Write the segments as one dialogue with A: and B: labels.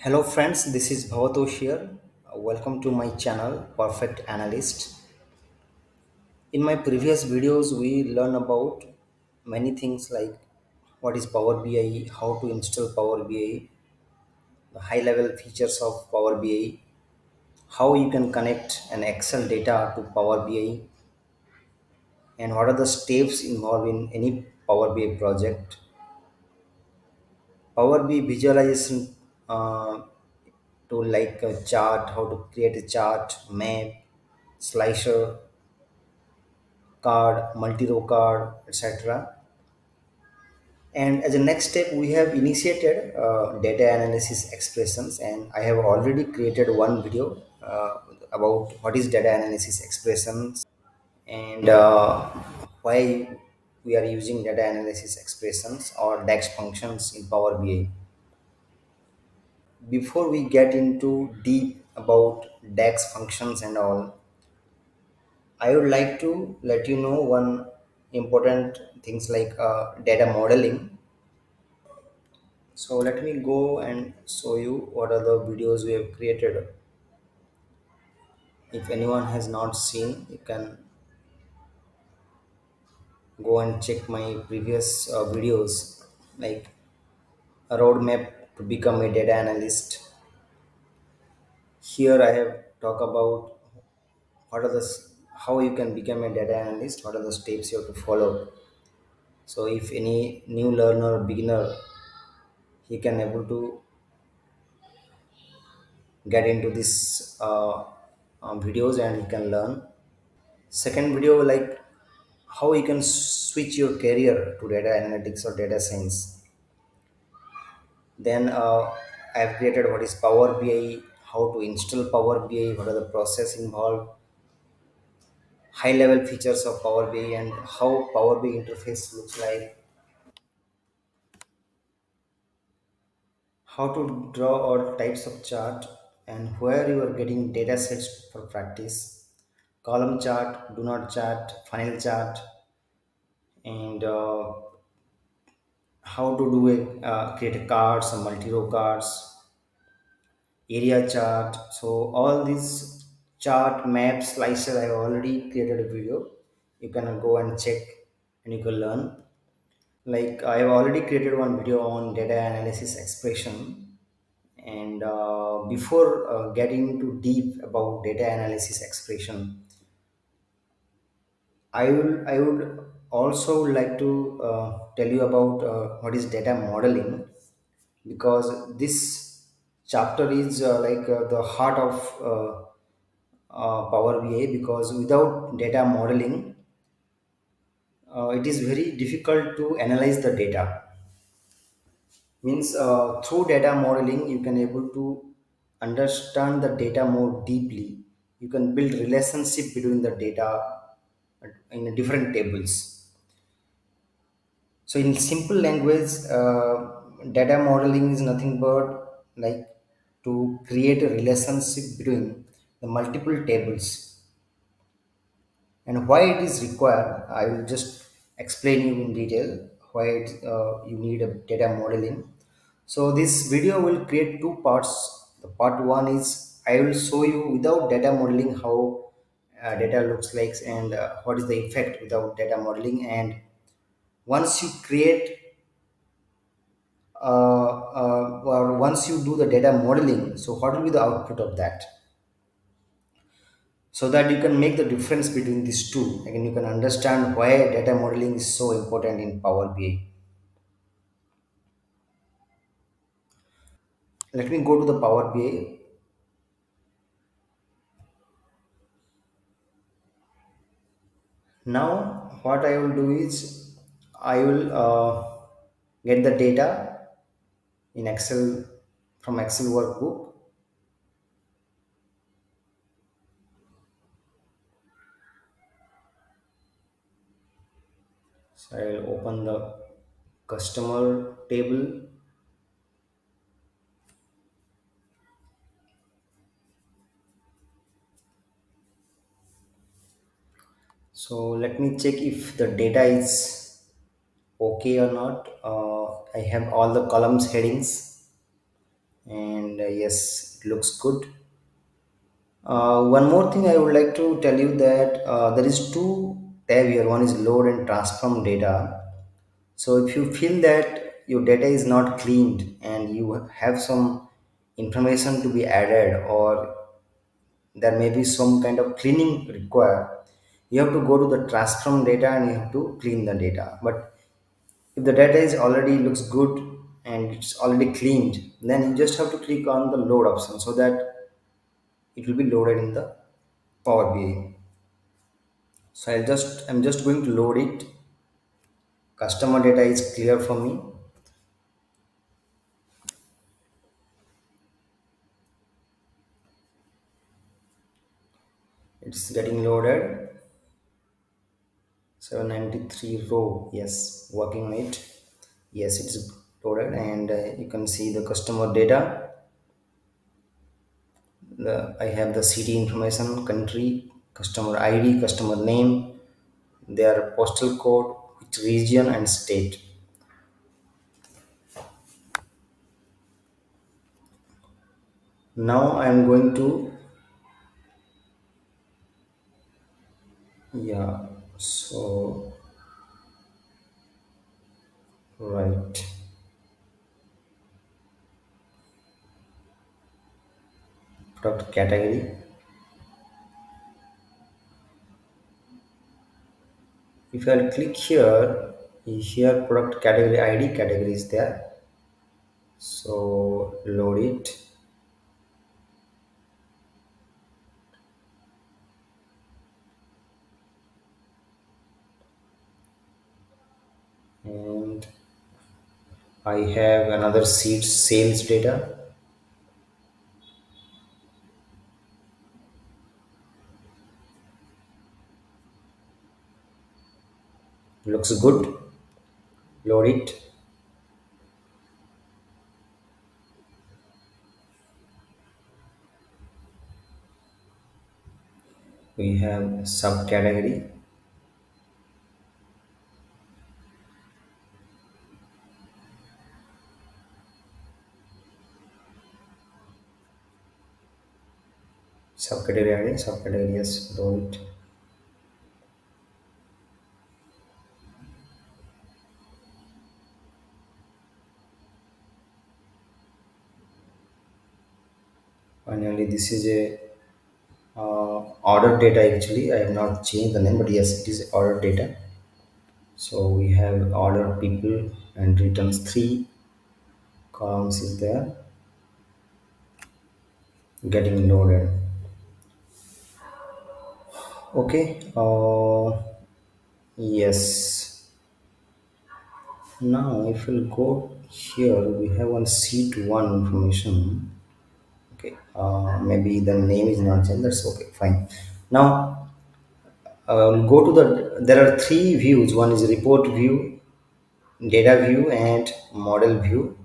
A: Hello friends, this is Bhavatosh here. Welcome to my channel Perfect Analyst. In my previous videos we learn about many things like what is Power BI, how to install Power BI, the high level features of Power BI, how you can connect an Excel data to Power BI, and what are the steps involved in any Power BI project. Power BI visualization to like a chart, how to create a chart, map, slicer, card, multi-row card, etc. And as a next step, we have initiated data analysis expressions, and I have already created one video about what is data analysis expressions and why we are using data analysis expressions or DAX functions in Power BI. Before we get into deep about DAX functions and all, I would like to let you know one important things like data modeling. So let me go and show you what are the videos we have created. If anyone has not seen, you can go and check my previous videos like a roadmap to become a data analyst. Here I have talked about what are how you can become a data analyst, what are the steps you have to follow. So if any new learner, beginner, he can able to get into this videos and he can learn. Second video like how you can switch your career to data analytics or data science. Then I've created what is Power BI, how to install Power BI, what are the process involved, high level features of Power BI, and how Power BI interface looks like, how to draw all types of chart, and where you are getting data sets for practice, column chart, do not chart, funnel chart, and how to do a create a cards, some multi-row cards, area chart. So all these chart maps slicer I have already created a video. You can go and check and you can learn. Like I have already created one video on data analysis expression. And before getting too deep about data analysis expression, I would also like to tell you about what is data modeling, because this chapter is the heart of Power BI, because without data modeling, it is very difficult to analyze the data. Means through data modeling, you can able to understand the data more deeply. You can build relationship between the data in different tables. So in simple language, data modeling is nothing but like to create a relationship between the multiple tables. And why it is required, I will just explain you in detail why you need a data modeling. So this video will create two parts. The part one is I will show you without data modeling how data looks like, and what is the effect without data modeling. And once you create or once you do the data modeling, so what will be the output of that, so that you can make the difference between these two. Again, you can understand why data modeling is so important in Power BI. Let me go to the Power BI. Now what I will do is I will get the data in Excel, from Excel workbook. So I will open the customer table. So let me check if the data is okay or not. I have all the columns headings. and yes, it looks good. One more thing I would like to tell you that there is two tab here. One is load and transform data. So if you feel that your data is not cleaned and you have some information to be added, or there may be some kind of cleaning required, you have to go to the transform data and you have to clean the data. But if the data is already looks good and it's already cleaned, then you just have to click on the load option so that it will be loaded in the Power BI. So I'm just going to load it. Customer data is clear for me. It's getting loaded. 793 row. Yes, working on it. Yes, it's loaded, and you can see the customer data. I have the city information, country, customer ID, customer name, their postal code, which region and state. Now I'm going to, yeah, so right, product category. If I click here, here product category ID category is there. So load it, and I have another seat sales data. Looks good. Load it. We have subcategory. Subcategory ID. Subcategory, yes. Load it. Finally, this is a order data. Actually, I have not changed the name, but yes, it is order data. So we have order people and returns, three columns is there, getting loaded. Okay. Yes. Now, if we'll go here, we have one seat one information. Okay. Maybe the name is not changed. That's okay. Fine. Now, we'll go to the. There are three views. One is report view, data view, and model view.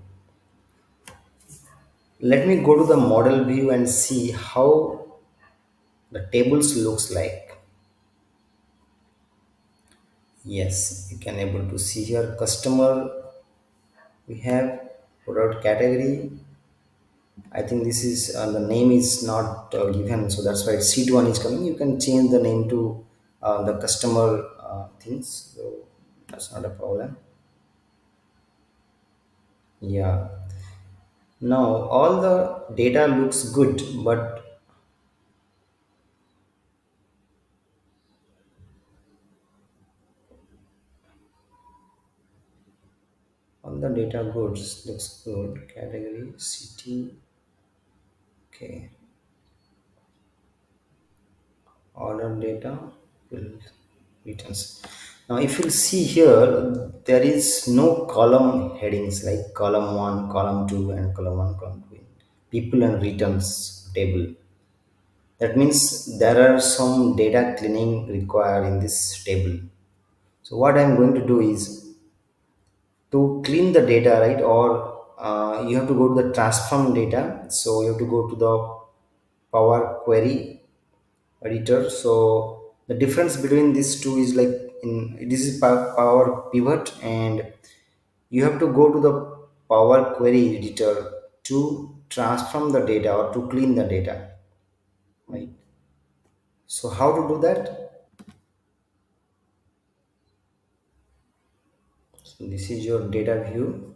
A: Let me go to the model view and see how the tables looks like. Yes, you can able to see here customer. We have product category. I think this is the name is not given, so that's why seat one is coming. You can change the name to the customer things, so that's not a problem. Yeah. Now all the data looks good, but all the data goods looks good. Category city. Okay. Order data will returns. Now if you see here, there is no column headings like column 1, column 2, and column 1, column 2 people and returns table. That means there are some data cleaning required in this table. So what I'm going to do is to clean the data, right? Or you have to go to the transform data. So you have to go to the power query editor. So the difference between these two is like, in this is power pivot, and you have to go to the power query editor to transform the data or to clean the data, right? So how to do that? So this is your data view.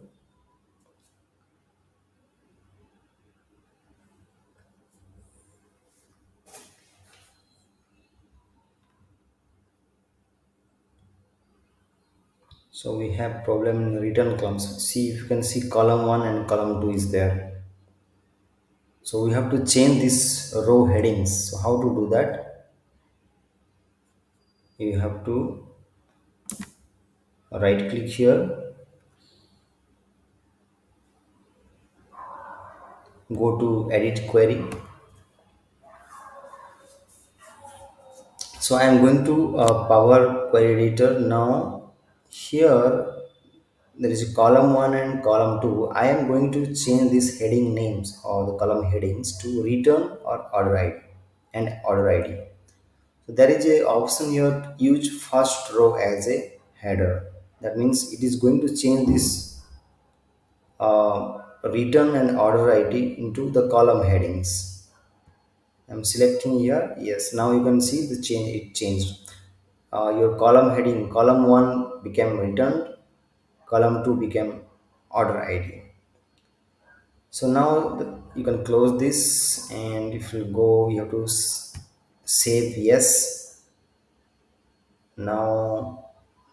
A: So we have problem in return columns. See, if you can see column 1 and column 2 is there. So we have to change this row headings. So how to do that? You have to right click here, go to edit query. So I am going to power query editor now. Here there is a column 1 and column 2. I am going to change these heading names or the column headings to return or order id and order id. So there is a option here, use first row as a header. That means it is going to change this return and order id into the column headings. I'm selecting here. Yes, now you can see the change. It changed. Your column heading, column 1 became returned, column 2 became order id. So now you can close this, and if you go, you have to save. Yes. Now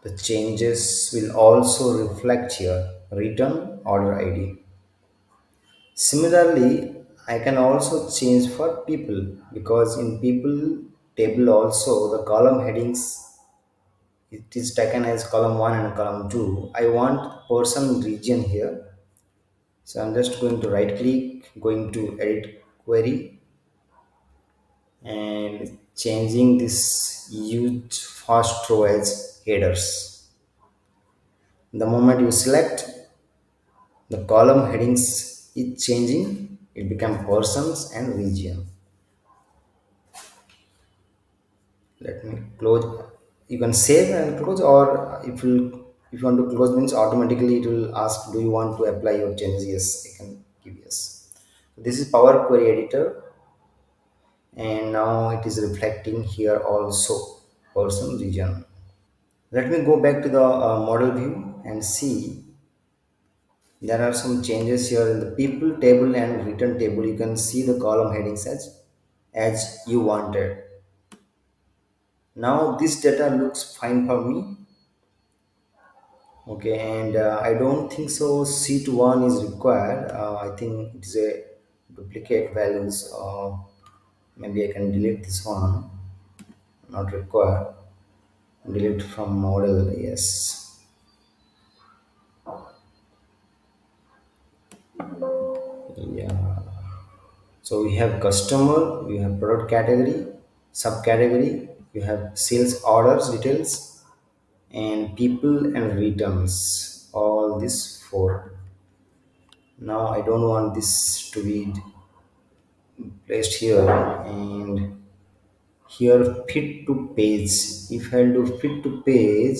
A: the changes will also reflect here, return order id. Similarly, I can also change for people, because in people table also the column headings, it is taken as column 1 and column 2. I want person region here. So I'm just going to right click, going to edit query, and changing this use first row as headers. The moment you select, the column headings is changing, it become persons and region. Let me close. You can save and close, or if you want to close means automatically it will ask, do you want to apply your changes? Yes, I can give yes. This is power query editor, and now it is reflecting here also person region. Let me go back to the model view and see. There are some changes here in the people table and return table. You can see the column headings as you wanted. Now this data looks fine for me. Okay, and I don't think so. Sheet 1 is required. I think it's a duplicate values. Maybe I can delete this one. Not required. Delete from model. Yes. Yeah. So we have customer, we have product category, subcategory, we have sales orders details, and people and returns. All these four. Now I don't want this to be placed here, and here fit to page. If I do fit to page,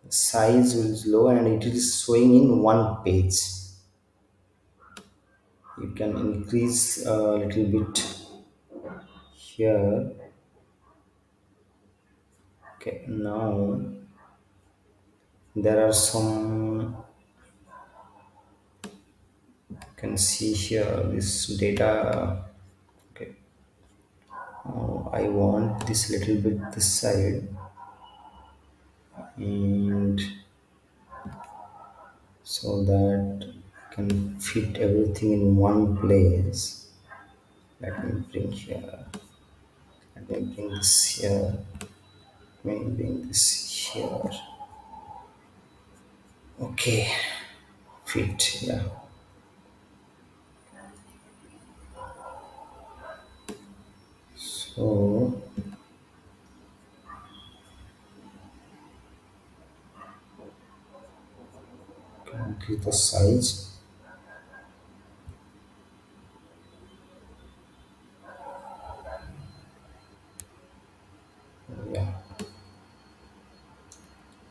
A: size will is low and it is showing in one page. You can increase a little bit here. Okay, now there are some, you can see here this data. Okay, I want this little bit this side, and so that I can fit everything in one place. Let me bring here. Let me bring this here. Let me bring this here. Okay, fit. Yeah. So increase the size. Yeah.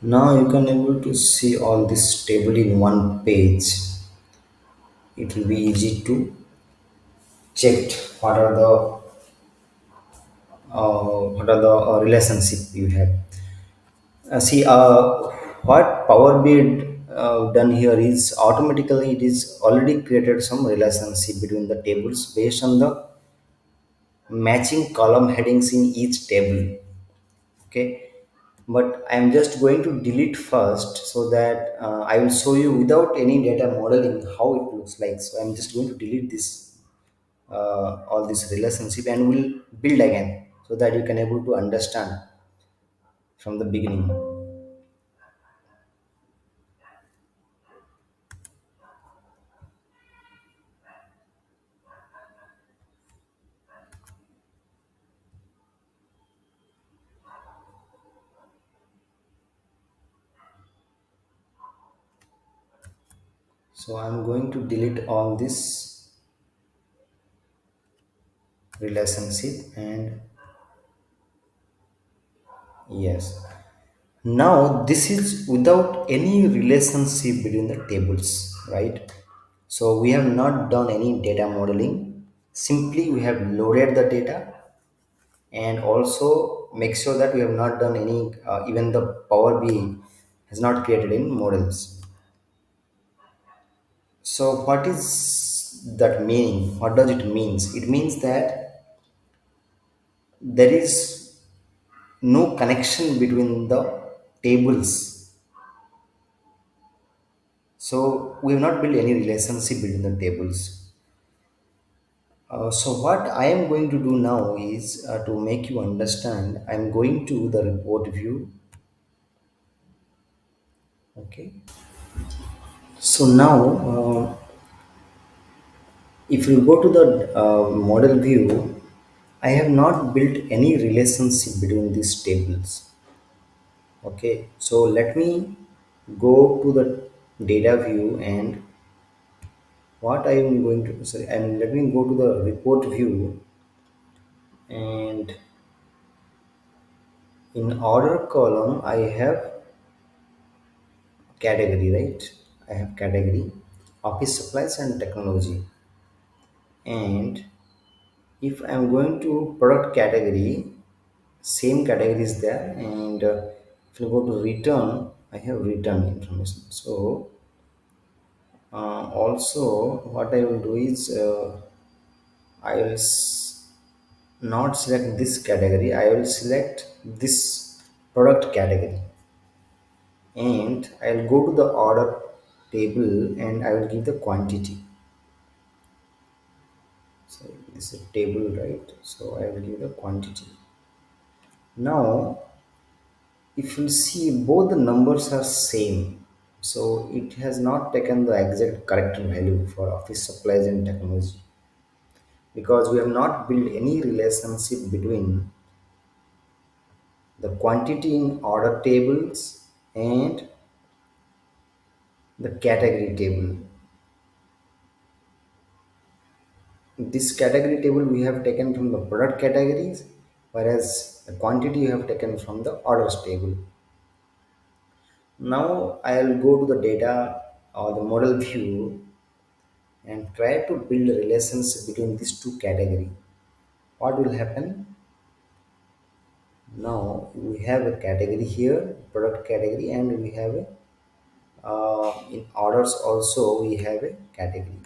A: Now you can able to see all this table in one page. it will be easy to check what are the relationship you have. What Power BI done here is automatically it is already created some relationship between the tables based on the matching column headings in each table. Okay, but I'm just going to delete first so that I will show you without any data modeling how it looks like. So I'm just going to delete this all this relationship and we'll build again so that you can able to understand from the beginning. So I'm going to delete all this relationship and yes. Now this is without any relationship between the tables, right? So we have not done any data modeling. Simply we have loaded the data and also make sure that we have not done any even the Power BI has not created any models. So what is that meaning? What does it means? It means that there is no connection between the tables. So we have not built any relationship between the tables. So what I am going to do now is to make you understand. I am going to the report view. Okay. So now, if you go to the model view, I have not built any relationship between these tables. Okay. So let me go to the data view and what I am going to sorry, and let me go to the report view and in order column I have category, right? I have category office supplies and technology, and if I'm going to product category, same category is there, and if you go to return, I have return information. So also what I will do is I will not select this category, I will select this product category, and I'll go to the order table and I will give the quantity. So this is a table, right? So I will give the quantity. Now, if you see both the numbers are same, so it has not taken the exact correct value for office supplies and technology because we have not built any relationship between the quantity in order tables and the category table. This category table we have taken from the product categories, whereas the quantity you have taken from the orders table. Now I'll go to the data or the model view and try to build a relationship between these two categories. What will happen? Now we have a category here, product category, and we have a in orders also we have a category.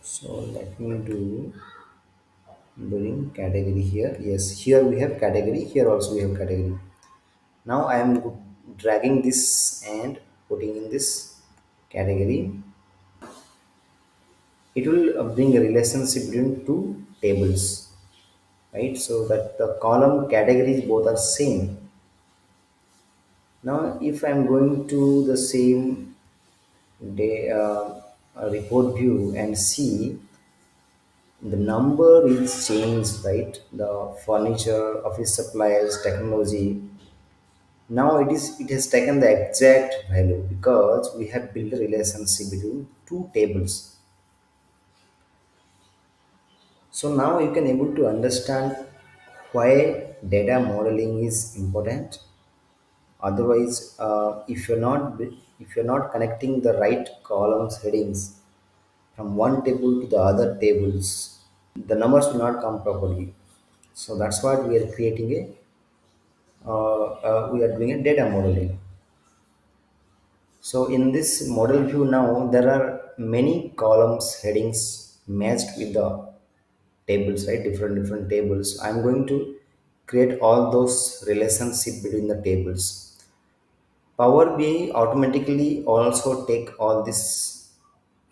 A: So let me do bring category here. Yes, here we have category. Here also we have category. Now I am dragging this and putting in this category. It will bring a relationship between two tables, right? So that the column categories both are same. Now if I'm going to the same day report view and see the number is changed, right? The furniture, office supplies, technology. Now it has taken the exact value because we have built a relationship between two tables. So now you can able to understand why data modeling is important. Otherwise, if you're not if you're not connecting the right columns headings from one table to the other tables, the numbers will not come properly. So that's what we are creating we are doing a data modeling. So in this model view now, there are many columns headings matched with the tables, right? Different tables. I'm going to create all those relationship between the tables. Power BI automatically also take all this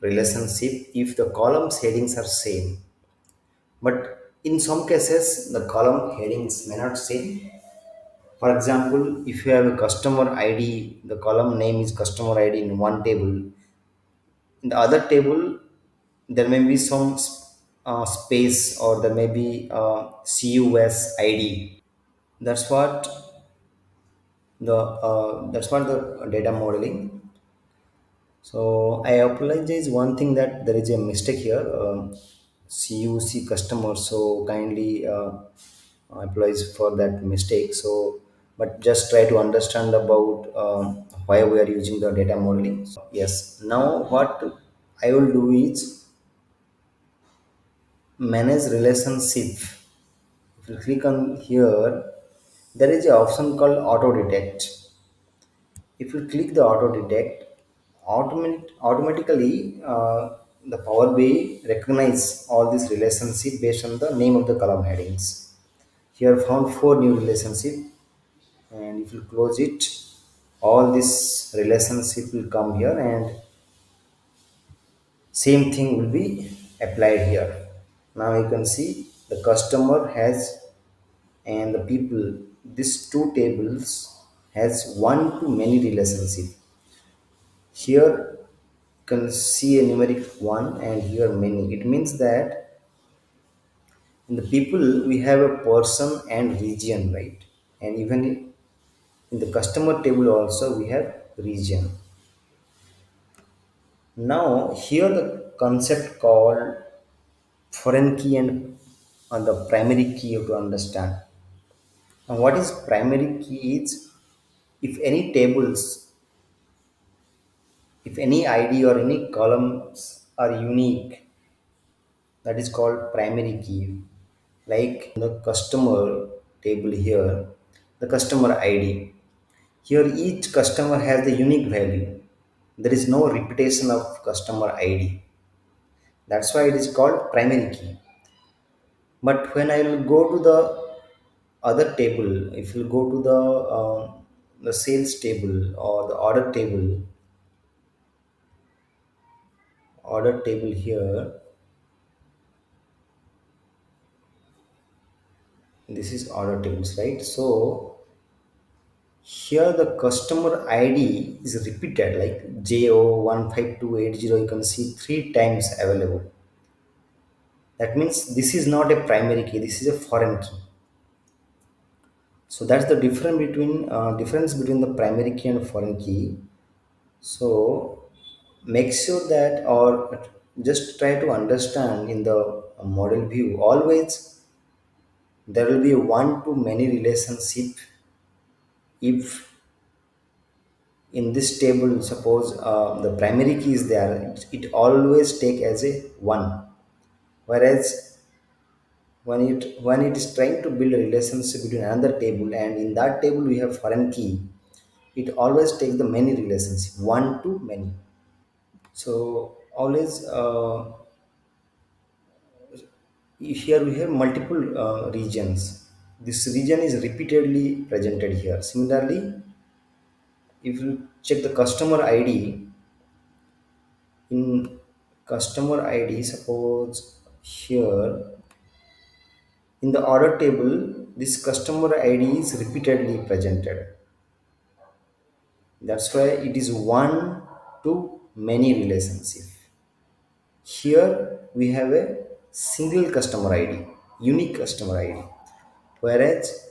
A: relationship if the columns headings are same. But in some cases, the column headings may not same. For example, if you have a customer ID, the column name is customer ID in one table. In the other table, there may be some space or there may be CUS ID. That's what the data modeling. So I apologize. One thing that there is a mistake here. CUC customer. So kindly apologize for that mistake. So, but just try to understand about why we are using the data modeling. Yes. Now what I will do is manage relationship. If you click on here, there is an option called auto detect. If you click the auto detect, automatically the Power BI recognize all these relationship based on the name of the column headings. Here found four new relationship, and if you close it, all this relationship will come here and same thing will be applied here. Now you can see the customer has and the people, these two tables has one to many relationship. Here you can see a numeric one and here many. It means that in the people we have a person and region, right? And even in the customer table also we have region. Now here the concept called foreign key and the primary key you have to understand. Now what is primary key is if any tables, if any ID or any columns are unique, that is called primary key. Like the customer table here, the customer ID, here each customer has the unique value. There is no repetition of customer ID. That's why it is called primary key. But when I will go to the other table, if you go to the sales table or the order table here, this is order tables, right? So here the customer ID is repeated like JO15280, you can see three times available. That means this is not a primary key, this is a foreign key. So that's the difference between the primary key and foreign key. So make sure that or just try to understand in the model view always there will be a one to many relationship. If in this table suppose the primary key is there, it always take as a one, whereas when it is trying to build a relationship between another table and in that table we have foreign key, it always takes the many relationship, one to many. So always here we have multiple regions. This region is repeatedly presented here. Similarly, if you check the customer ID, in customer ID suppose here in the order table this customer ID is repeatedly presented. That's why it is one to many relationship. Here we have a single customer ID, unique customer ID, whereas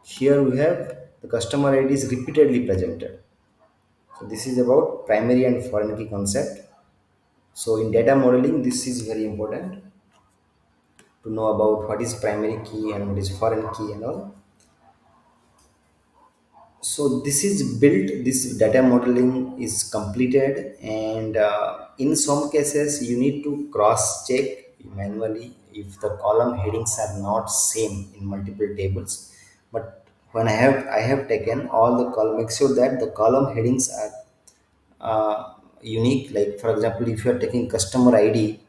A: here we have the customer ID is repeatedly presented. So this is about primary and foreign key concept. So in data modeling this is very important to know about what is primary key and what is foreign key and all. So this is built, this data modeling is completed, and in some cases you need to cross check manually if the column headings are not same in multiple tables. But when I have taken all the column, make sure that the column headings are unique. Like for example, if you are taking customer id,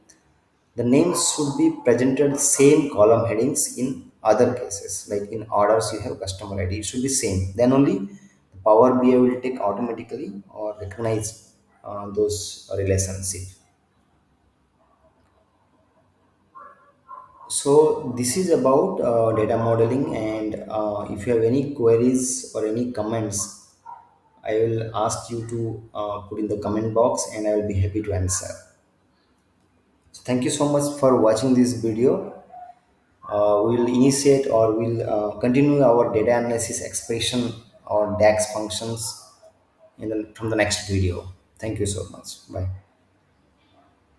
A: the names should be presented same column headings. In other cases, like in orders you have customer id, it should be same, then only the power bi will take automatically or recognize those relationship. So this is about data modeling, and if you have any queries or any comments, I will ask you to put in the comment box and I will be happy to answer. So thank you so much for watching this video. We'll initiate or we'll continue our data analysis expression or DAX functions from the next video. Thank you so much. Bye.